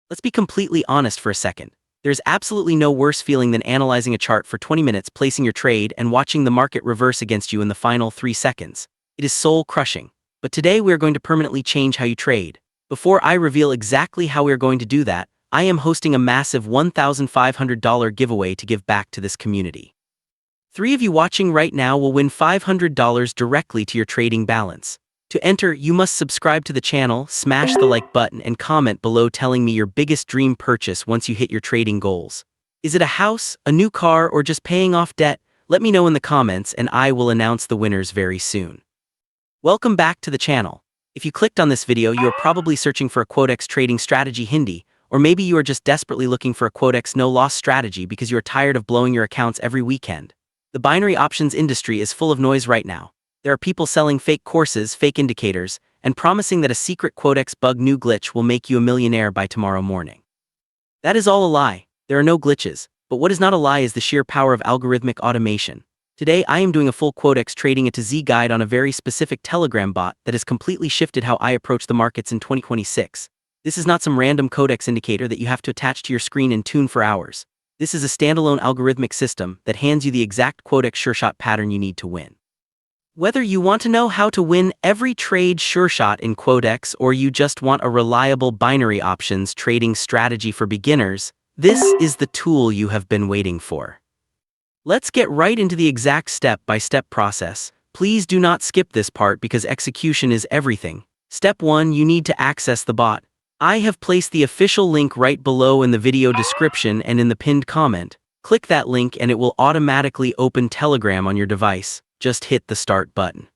Let's be completely honest for a second. There's absolutely no worse feeling than analyzing a chart for 20 minutes, placing your trade, and watching the market reverse against you in the final 3 seconds. It is soul-crushing. But today we are going to permanently change how you trade. Before I reveal exactly how we are going to do that, I am hosting a massive $1,500 giveaway to give back to this community. 3 of you watching right now will win $500 directly to your trading balance. To enter, you must subscribe to the channel, smash the like button, and comment below telling me your biggest dream purchase once you hit your trading goals. Is it a house, a new car, or just paying off debt? Let me know in the comments and I will announce the winners very soon. Welcome back to the channel. If you clicked on this video, you are probably searching for a Quotex Trading Strategy Hindi, or maybe you are just desperately looking for a Quotex No Loss strategy because you are tired of blowing your accounts every weekend. The binary options industry is full of noise right now. There are people selling fake courses, fake indicators, and promising that a secret Quotex bug new glitch will make you a millionaire by tomorrow morning. That is all a lie. There are no glitches, but what is not a lie is the sheer power of algorithmic automation. Today I am doing a full Quotex Trading A to Z guide on a very specific Telegram bot that has completely shifted how I approach the markets in 2026. This is not some random Quotex indicator that you have to attach to your screen and tune for hours. This is a standalone algorithmic system that hands you the exact Quotex SureShot pattern you need to win. Whether you want to know how to win every trade SureShot in Quotex or you just want a reliable binary options trading strategy for beginners, this is the tool you have been waiting for. Let's get right into the exact step-by-step process. Please do not skip this part because execution is everything. Step 1, you need to access the bot. I have placed the official link right below in the video description and in the pinned comment. Click that link and it will automatically open Telegram on your device. Just hit the start button.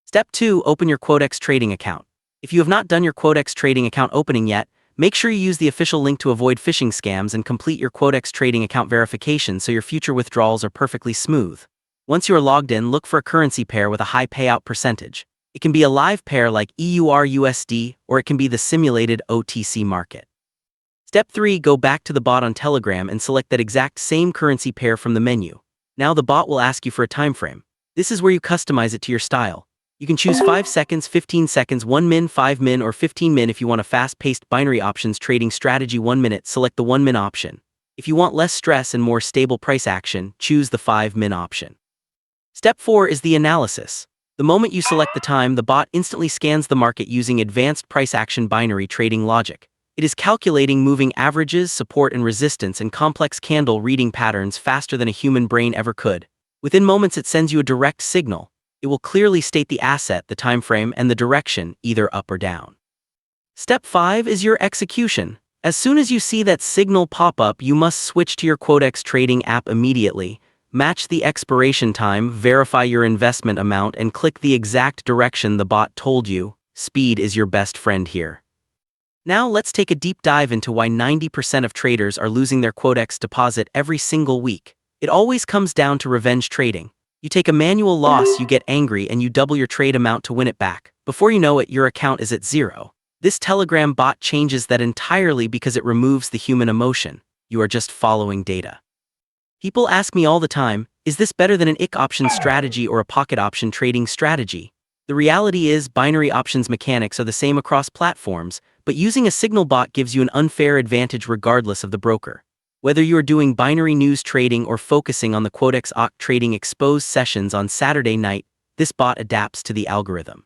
Step 2, open your Quotex trading account. If you have not done your Quotex trading account opening yet, make sure you use the official link to avoid phishing scams and complete your Quotex trading account verification so your future withdrawals are perfectly smooth. Once you are logged in, look for a currency pair with a high payout percentage. It can be a live pair like EUR/USD, or it can be the simulated OTC market. Step 3, go back to the bot on Telegram and select that exact same currency pair from the menu. Now the bot will ask you for a time frame. This is where you customize it to your style. You can choose 5 seconds, 15 seconds, 1 min, 5 min, or 15 min. If you want a fast-paced binary options trading strategy 1 minute, select the 1 min option. If you want less stress and more stable price action, choose the 5 min option. Step 4 is the analysis. The moment you select the time, the bot instantly scans the market using advanced price action binary trading logic. It is calculating moving averages, support and resistance, and complex candle reading patterns faster than a human brain ever could. Within moments it sends you a direct signal. It will clearly state the asset, the time frame, and the direction, either up or down. Step 5 is your execution. As soon as you see that signal pop up, you must switch to your Quotex trading app immediately, match the expiration time, verify your investment amount, and click the exact direction the bot told you. Speed is your best friend here. Now let's take a deep dive into why 90% of traders are losing their Quotex deposit every single week. It always comes down to revenge trading. You take a manual loss, you get angry, and you double your trade amount to win it back. Before you know it, your account is at zero. This Telegram bot changes that entirely because it removes the human emotion. You are just following data. People ask me all the time, is this better than an IC option strategy or a pocket option trading strategy? The reality is binary options mechanics are the same across platforms, but using a signal bot gives you an unfair advantage regardless of the broker. Whether you are doing binary news trading or focusing on the Quotex OC trading exposed sessions on Saturday night, this bot adapts to the algorithm.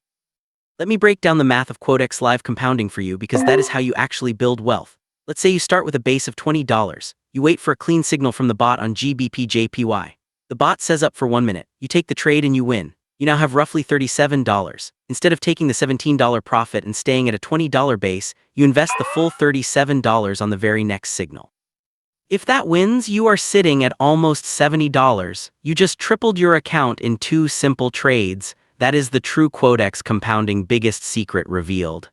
Let me break down the math of Quotex live compounding for you because that is how you actually build wealth. Let's say you start with a base of $20. You wait for a clean signal from the bot on GBPJPY. The bot says up for 1 minute. You take the trade and you win. You now have roughly $37. Instead of taking the $17 profit and staying at a $20 base, you invest the full $37 on the very next signal. If that wins, you are sitting at almost $70. You just tripled your account in 2 simple trades. That is the true Quotex compounding biggest secret revealed.